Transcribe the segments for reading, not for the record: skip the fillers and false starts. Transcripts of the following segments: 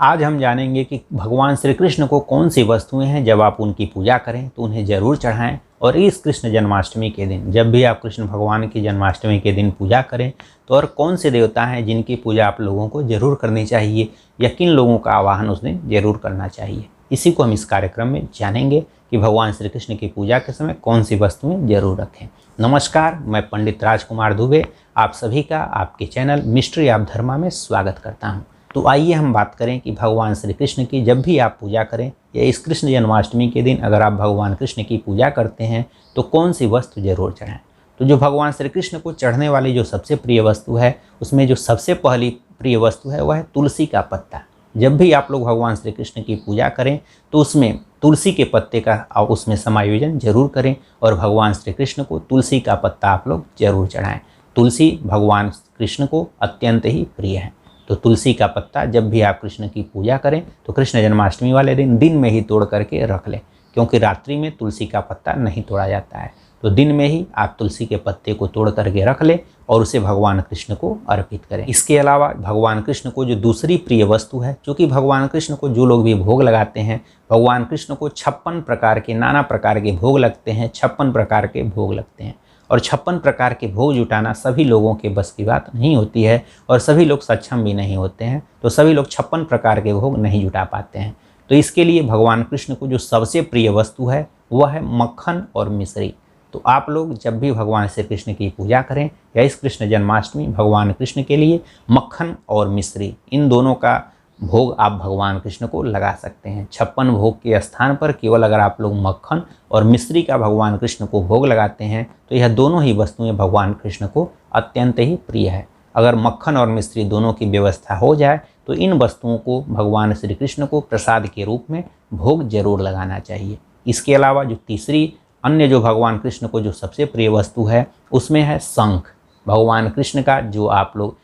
आज हम जानेंगे कि भगवान श्री कृष्ण को कौन सी वस्तुएं हैं जब आप उनकी पूजा करें तो उन्हें जरूर चढ़ाएं। और इस कृष्ण जन्माष्टमी के दिन जब भी आप कृष्ण भगवान की जन्माष्टमी के दिन पूजा करें तो और कौन से देवता हैं जिनकी पूजा आप लोगों को जरूर करनी चाहिए या किन लोगों का आवाहन उस दिन जरूर करना चाहिए। इसी को हम इस कार्यक्रम में जानेंगे कि भगवान श्री कृष्ण की पूजा के समय कौन सी वस्तुएं जरूर रखें। नमस्कार, मैं पंडित राजकुमार दुबे आप सभी का आपके चैनल मिस्ट्री ऑफ धर्मा में स्वागत करता हूं। तो आइए हम बात करें कि भगवान श्री कृष्ण की जब भी आप पूजा करें या इस कृष्ण जन्माष्टमी के दिन अगर आप भगवान कृष्ण की पूजा करते हैं तो कौन सी वस्तु जरूर चढ़ाएं। तो जो भगवान श्री कृष्ण को चढ़ने वाली जो सबसे प्रिय वस्तु है उसमें जो सबसे पहली प्रिय वस्तु है वह है तुलसी का पत्ता। जब भी आप लोग भगवान श्री कृष्ण की पूजा करें तो उसमें तुलसी के पत्ते का उसमें समायोजन जरूर करें और भगवान श्री कृष्ण को तुलसी का पत्ता आप लोग जरूर चढ़ाएं। तुलसी भगवान कृष्ण को अत्यंत ही प्रिय है। तो तुलसी का पत्ता जब भी आप कृष्ण की पूजा करें तो कृष्ण जन्माष्टमी वाले दिन में ही तोड़ करके रख लें, क्योंकि रात्रि में तुलसी का पत्ता नहीं तोड़ा जाता है। तो दिन में ही आप तुलसी के पत्ते को तोड़ करके रख लें और उसे भगवान कृष्ण को अर्पित करें। इसके अलावा भगवान कृष्ण को जो दूसरी प्रिय वस्तु है, क्योंकि भगवान कृष्ण को जो लोग भी भोग लगाते हैं, भगवान कृष्ण को 56 प्रकार के नाना प्रकार के भोग लगते हैं, 56 प्रकार के भोग लगते हैं। और 56 प्रकार के भोग जुटाना सभी लोगों के बस की बात नहीं होती है और सभी लोग सक्षम भी नहीं होते हैं। तो सभी लोग 56 प्रकार के भोग नहीं जुटा पाते हैं। तो इसके लिए भगवान कृष्ण को जो सबसे प्रिय वस्तु है वह है मक्खन और मिश्री। तो आप लोग जब भी भगवान श्री कृष्ण की पूजा करें या इस कृष्ण जन्माष्टमी भगवान कृष्ण के लिए मक्खन और मिश्री इन दोनों का भोग आप भगवान कृष्ण को लगा सकते हैं। 56 भोग के स्थान पर केवल अगर आप लोग मक्खन और मिश्री का भगवान कृष्ण को भोग लगाते हैं तो यह दोनों ही वस्तुएं भगवान कृष्ण को अत्यंत ही प्रिय है। अगर मक्खन और मिश्री दोनों की व्यवस्था हो जाए तो इन वस्तुओं को भगवान श्री कृष्ण को प्रसाद के रूप में भोग जरूर लगाना चाहिए। इसके अलावा जो तीसरी अन्य जो भगवान कृष्ण को जो सबसे प्रिय वस्तु है उसमें है शंख। भगवान कृष्ण का जो आप लोग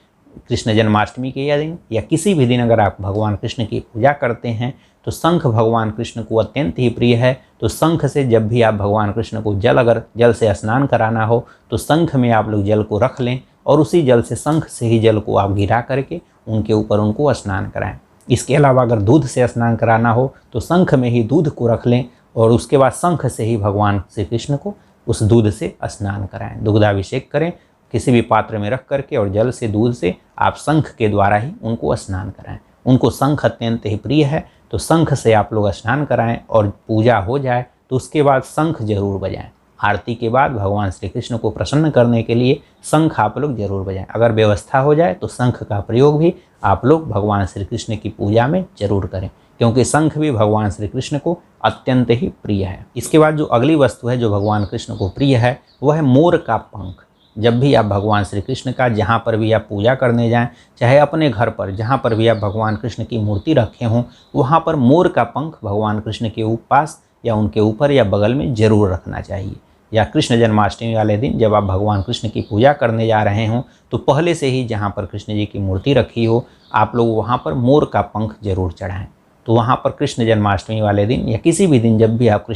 कृष्ण जन्माष्टमी के दिन या किसी भी दिन अगर आप भगवान कृष्ण की पूजा करते हैं तो शंख भगवान कृष्ण को अत्यंत ही प्रिय है। तो शंख से जब भी आप भगवान कृष्ण को अगर जल से स्नान कराना हो तो शंख में आप लोग जल को रख लें और उसी जल से शंख से ही जल को आप गिरा करके उनके ऊपर उनको स्नान कराएं। इसके अलावा अगर दूध से स्नान कराना हो तो शंख में ही दूध को रख लें और उसके बाद शंख से ही भगवान श्री कृष्ण को उस दूध से स्नान कराएं। दुग्धाभिषेक करें किसी भी पात्र में रख करके और जल से दूध से आप शंख के द्वारा ही उनको स्नान कराएं। उनको शंख अत्यंत ही प्रिय है तो शंख से आप लोग स्नान कराएं और पूजा हो जाए तो उसके बाद शंख जरूर बजाएं। आरती के बाद भगवान श्री कृष्ण को प्रसन्न करने के लिए शंख आप लोग जरूर बजाएं। अगर व्यवस्था हो जाए तो शंख का प्रयोग भी आप लोग भगवान श्री कृष्ण की पूजा में जरूर करें, क्योंकि शंख भी भगवान श्री कृष्ण को अत्यंत ही प्रिय है। इसके बाद जो अगली वस्तु है जो भगवान कृष्ण को प्रिय है वह है मोर का पंख। जब भी आप भगवान श्री कृष्ण का जहाँ पर भी आप पूजा करने जाएं, चाहे अपने घर पर जहाँ पर भी आप भगवान कृष्ण की मूर्ति रखे हों, वहाँ पर मोर का पंख भगवान कृष्ण के पास या उनके ऊपर या बगल में जरूर रखना चाहिए। या कृष्ण जन्माष्टमी वाले दिन जब आप भगवान कृष्ण की पूजा करने जा रहे हों तो पहले से ही जहाँ पर कृष्ण जी की मूर्ति रखी हो आप लोग वहाँ पर मोर का पंख जरूर चढ़ाएँ। तो वहाँ पर कृष्ण जन्माष्टमी वाले दिन या किसी भी दिन जब भी आप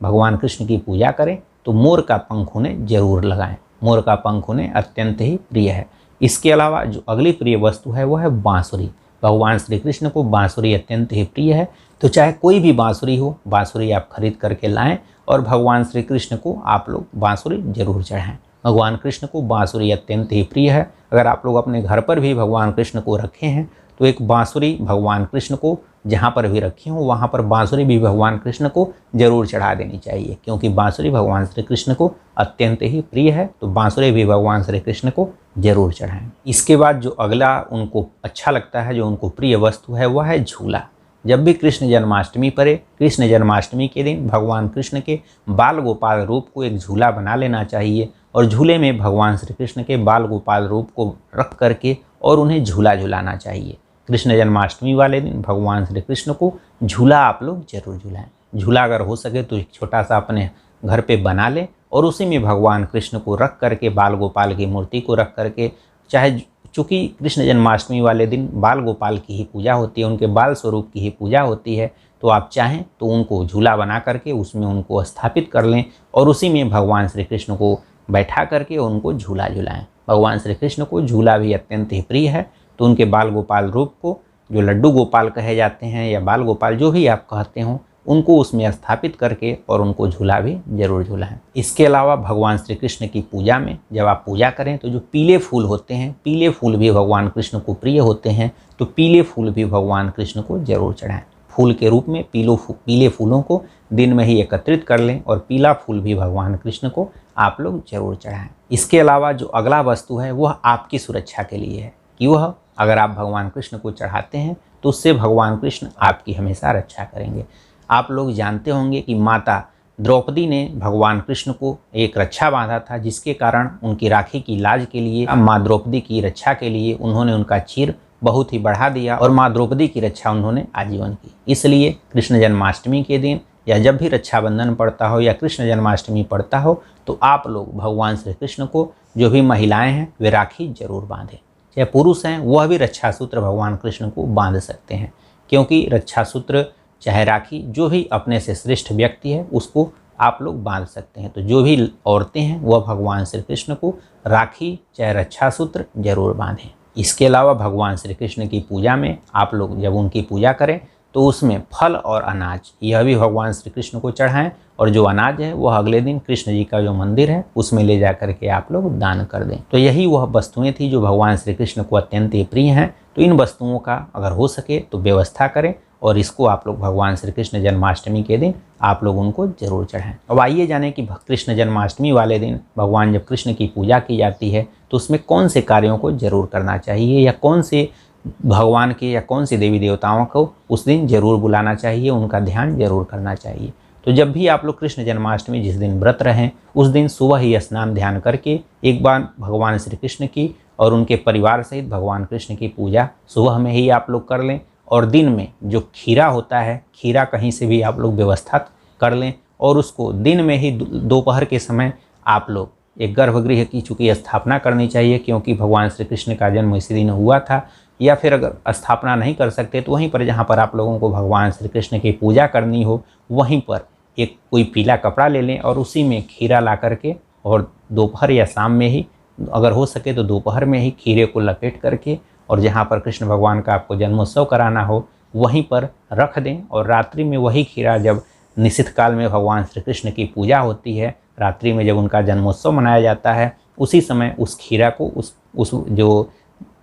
भगवान कृष्ण की पूजा करें तो मोर का पंख उन्हें जरूर लगाएं। मोर का पंख उन्हें अत्यंत ही प्रिय है। इसके अलावा जो अगली प्रिय वस्तु है वह है बांसुरी। भगवान श्री कृष्ण को बांसुरी अत्यंत ही प्रिय है। तो चाहे कोई भी बांसुरी हो, बांसुरी आप खरीद करके लाएं और भगवान श्री कृष्ण को आप लोग बांसुरी जरूर चढ़ाएं। भगवान कृष्ण को बांसुरी अत्यंत ही प्रिय है। अगर आप लोग अपने घर पर भी भगवान कृष्ण को रखे हैं तो एक बांसुरी भगवान कृष्ण को जहाँ पर भी रखी हो वहाँ पर बांसुरी भी भगवान कृष्ण को जरूर चढ़ा देनी चाहिए, क्योंकि बांसुरी भगवान श्री कृष्ण को अत्यंत ही प्रिय है। तो बांसुरी भी भगवान श्री कृष्ण को जरूर चढ़ाएं। इसके बाद जो अगला उनको अच्छा लगता है, जो उनको प्रिय वस्तु है वह है झूला। जब भी कृष्ण जन्माष्टमी पड़े, कृष्ण जन्माष्टमी के दिन भगवान कृष्ण के बाल गोपाल रूप को एक झूला बना लेना चाहिए और झूले में भगवान श्री कृष्ण के बाल गोपाल रूप को रख करके और उन्हें झूला झुलाना चाहिए। कृष्ण जन्माष्टमी वाले दिन भगवान श्री कृष्ण को झूला आप लोग जरूर झुलाएं। झूला अगर हो सके तो एक छोटा सा अपने घर पे बना लें और उसी में भगवान कृष्ण को रख करके बाल गोपाल की मूर्ति को रख करके, चाहे चूँकि कृष्ण जन्माष्टमी वाले दिन बाल गोपाल की ही पूजा होती है, उनके बाल स्वरूप की ही पूजा होती है, तो आप चाहें तो उनको झूला बना करके उसमें उनको स्थापित कर लें और उसी में भगवान श्री कृष्ण को बैठा करके उनको झूला झुलाएं। भगवान श्री कृष्ण को झूला भी अत्यंत ही प्रिय है, तो उनके बाल गोपाल रूप को जो लड्डू गोपाल कहे जाते हैं या बाल गोपाल, जो भी आप कहते हो, उनको उसमें स्थापित करके और उनको झूला भी जरूर झूलाएं। इसके अलावा भगवान श्री कृष्ण की पूजा में जब आप पूजा करें तो जो पीले फूल होते हैं, पीले फूल भी भगवान कृष्ण को प्रिय होते हैं, तो पीले फूल भी भगवान कृष्ण को जरूर चढ़ाएं। फूल के रूप में पीले फूलों को दिन में ही एकत्रित कर लें और पीला फूल भी भगवान कृष्ण को आप लोग जरूर चढ़ाएं। इसके अलावा जो अगला वस्तु है वह आपकी सुरक्षा के लिए है कि वह अगर आप भगवान कृष्ण को चढ़ाते हैं तो उससे भगवान कृष्ण आपकी हमेशा रक्षा करेंगे। आप लोग जानते होंगे कि माता द्रौपदी ने भगवान कृष्ण को एक रक्षा बांधा था, जिसके कारण उनकी राखी की लाज के लिए माँ द्रौपदी की रक्षा के लिए उन्होंने उनका चीर बहुत ही बढ़ा दिया और माँ द्रौपदी की रक्षा उन्होंने आजीवन की। इसलिए कृष्ण जन्माष्टमी के दिन या जब भी रक्षाबंधन पड़ता हो या कृष्ण जन्माष्टमी पड़ता हो तो आप लोग भगवान श्री कृष्ण को, जो भी महिलाएं हैं वे राखी जरूर बांधें। चाहे पुरुष हैं वह भी रक्षा सूत्र भगवान कृष्ण को बांध सकते हैं, क्योंकि रक्षा सूत्र चाहे राखी जो भी अपने से श्रेष्ठ व्यक्ति है उसको आप लोग बांध सकते हैं। तो जो भी औरतें हैं वह भगवान श्री कृष्ण को राखी चाहे रक्षा सूत्र जरूर बांधें। इसके अलावा भगवान श्री कृष्ण की पूजा में आप लोग जब उनकी पूजा करें तो उसमें फल और अनाज यह भी भगवान श्री कृष्ण को चढ़ाएं, और जो अनाज है वह अगले दिन कृष्ण जी का जो मंदिर है उसमें ले जा करके आप लोग दान कर दें। तो यही वह वस्तुएं थी जो भगवान श्री कृष्ण को अत्यंत ही प्रिय हैं। तो इन वस्तुओं का अगर हो सके तो व्यवस्था करें और इसको आप लोग भगवान श्री कृष्ण जन्माष्टमी के दिन आप लोग उनको जरूर चढ़ाएं। अब आइए जाने कि कृष्ण जन्माष्टमी वाले दिन भगवान जब कृष्ण की पूजा की जाती है तो उसमें कौन से कार्यों को जरूर करना चाहिए या कौन से भगवान के या कौन से देवी देवताओं को उस दिन जरूर बुलाना चाहिए, उनका ध्यान जरूर करना चाहिए। तो जब भी आप लोग कृष्ण जन्माष्टमी जिस दिन व्रत रहें उस दिन सुबह ही स्नान ध्यान करके एक बार भगवान श्री कृष्ण की और उनके परिवार सहित भगवान कृष्ण की पूजा सुबह में ही आप लोग कर लें। और दिन में जो खीरा होता है, खीरा कहीं से भी आप लोग व्यवस्था कर लें और उसको दिन में ही दोपहर के समय आप लोग एक गर्भगृह की चूँकि स्थापना करनी चाहिए, क्योंकि भगवान श्री कृष्ण का जन्म इसी दिन हुआ था। या फिर अगर स्थापना नहीं कर सकते तो वहीं पर जहाँ पर आप लोगों को भगवान श्री कृष्ण की पूजा करनी हो वहीं पर एक कोई पीला कपड़ा ले लें और उसी में खीरा ला करके और दोपहर या शाम में ही, अगर हो सके तो दोपहर में ही खीरे को लपेट करके और जहाँ पर कृष्ण भगवान का आपको जन्मोत्सव कराना हो वहीं पर रख दें। और रात्रि में वही खीरा, जब निशित काल में भगवान श्री कृष्ण की पूजा होती है, रात्रि में जब उनका जन्मोत्सव मनाया जाता है, उसी समय उस खीरा को उस जो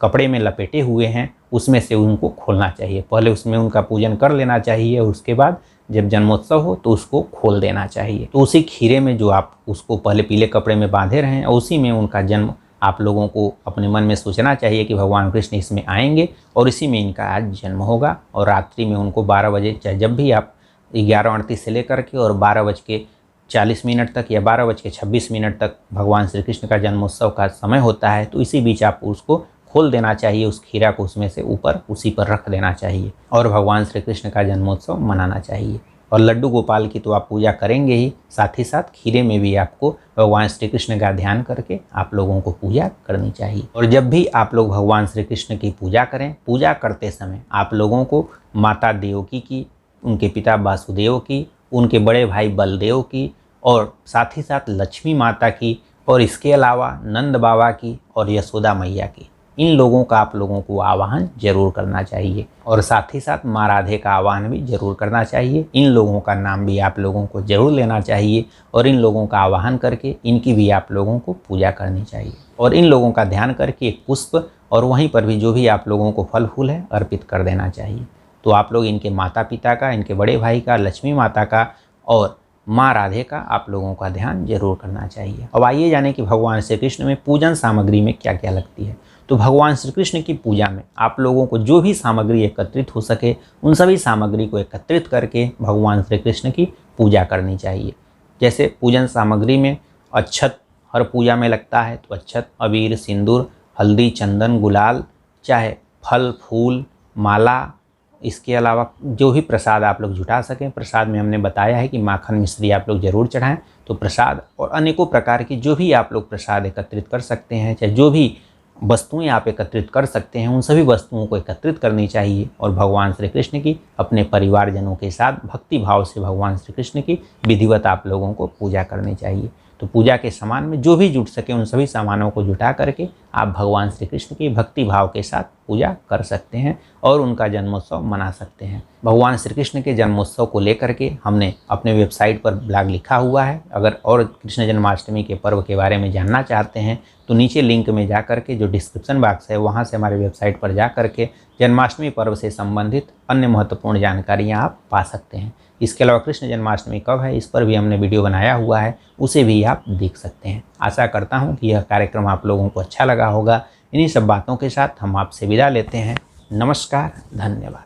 कपड़े में लपेटे हुए हैं उसमें से उनको खोलना चाहिए। पहले उसमें उनका पूजन कर लेना चाहिए और उसके बाद जब जन्मोत्सव हो तो उसको खोल देना चाहिए। तो उसी खीरे में जो आप उसको पहले पीले कपड़े में बांधे रहें और उसी में उनका जन्म आप लोगों को अपने मन में सोचना चाहिए कि भगवान कृष्ण इसमें आएंगे और इसी में इनका आज जन्म होगा। और रात्रि में उनको 12 बजे, चाहे जब भी आप 11:38 से लेकर के और 12:40 तक या 12:26 तक भगवान श्री कृष्ण का जन्मोत्सव का समय होता है, तो इसी बीच आप उसको खोल देना चाहिए, उस खीरा को उसमें से ऊपर उसी पर रख देना चाहिए और भगवान श्री कृष्ण का जन्मोत्सव मनाना चाहिए। और लड्डू गोपाल की तो आप पूजा करेंगे ही, साथ ही साथ खीरे में भी आपको भगवान श्री कृष्ण का ध्यान करके आप लोगों को पूजा करनी चाहिए। और जब भी आप लोग भगवान श्री कृष्ण की पूजा करें, पूजा करते समय आप लोगों को माता देवकी की, उनके पिता वासुदेव की, उनके बड़े भाई बलदेव की और साथ ही साथ लक्ष्मी माता की और इसके अलावा नंद बाबा की और यशोदा मैया की, इन लोगों का आप लोगों को आवाहन जरूर करना चाहिए। और साथ ही साथ माँ राधे का आवाहन भी जरूर करना चाहिए। इन लोगों का नाम भी आप लोगों को जरूर लेना चाहिए और इन लोगों का आवाहन करके इनकी भी आप लोगों को पूजा करनी चाहिए और इन लोगों का ध्यान करके एक पुष्प और वहीं पर भी जो भी आप लोगों को फल फूल है अर्पित कर देना चाहिए। तो आप लोग इनके माता पिता का, इनके बड़े भाई का, लक्ष्मी माता का और माँ राधे का आप लोगों का ध्यान जरूर करना चाहिए। अब आइए जाने कि भगवान श्री कृष्ण में पूजन सामग्री में क्या क्या लगती है। तो भगवान श्री कृष्ण की पूजा में आप लोगों को जो भी सामग्री एकत्रित हो सके उन सभी सामग्री को एकत्रित करके भगवान श्री कृष्ण की पूजा करनी चाहिए। जैसे पूजन सामग्री में अक्षत हर पूजा में लगता है, तो अक्षत, अबीर, सिंदूर, हल्दी, चंदन, गुलाल, चाहे फल फूल, माला, इसके अलावा जो भी प्रसाद आप लोग जुटा सकें। प्रसाद में हमने बताया है कि माखन मिश्री आप लोग ज़रूर चढ़ाएं। तो प्रसाद और अनेकों प्रकार की जो भी आप लोग प्रसाद एकत्रित कर सकते हैं, चाहे जो भी वस्तुएं आप एकत्रित कर सकते हैं, उन सभी वस्तुओं को एकत्रित करनी चाहिए और भगवान श्री कृष्ण की अपने परिवारजनों के साथ भक्ति भाव से भगवान श्री कृष्ण की विधिवत आप लोगों को पूजा करनी चाहिए। तो पूजा के सामान में जो भी जुट सके उन सभी सामानों को जुटा करके आप भगवान श्री कृष्ण की भक्ति भाव के साथ पूजा कर सकते हैं और उनका जन्मोत्सव मना सकते हैं। भगवान श्री कृष्ण के जन्मोत्सव को लेकर के हमने अपने वेबसाइट पर ब्लॉग लिखा हुआ है। अगर और कृष्ण जन्माष्टमी के पर्व के बारे में जानना चाहते हैं तो नीचे लिंक में जा कर के जो डिस्क्रिप्शन बॉक्स है वहाँ से हमारे वेबसाइट पर जा कर के जन्माष्टमी पर्व से संबंधित अन्य महत्वपूर्ण जानकारियाँ आप पा सकते हैं। इसके अलावा कृष्ण जन्माष्टमी कब है इस पर भी हमने वीडियो बनाया हुआ है, उसे भी आप देख सकते हैं। आशा करता हूँ कि यह कार्यक्रम आप लोगों को अच्छा लगा होगा। इन्हीं सब बातों के साथ हम आपसे विदा लेते हैं। नमस्कार, धन्यवाद।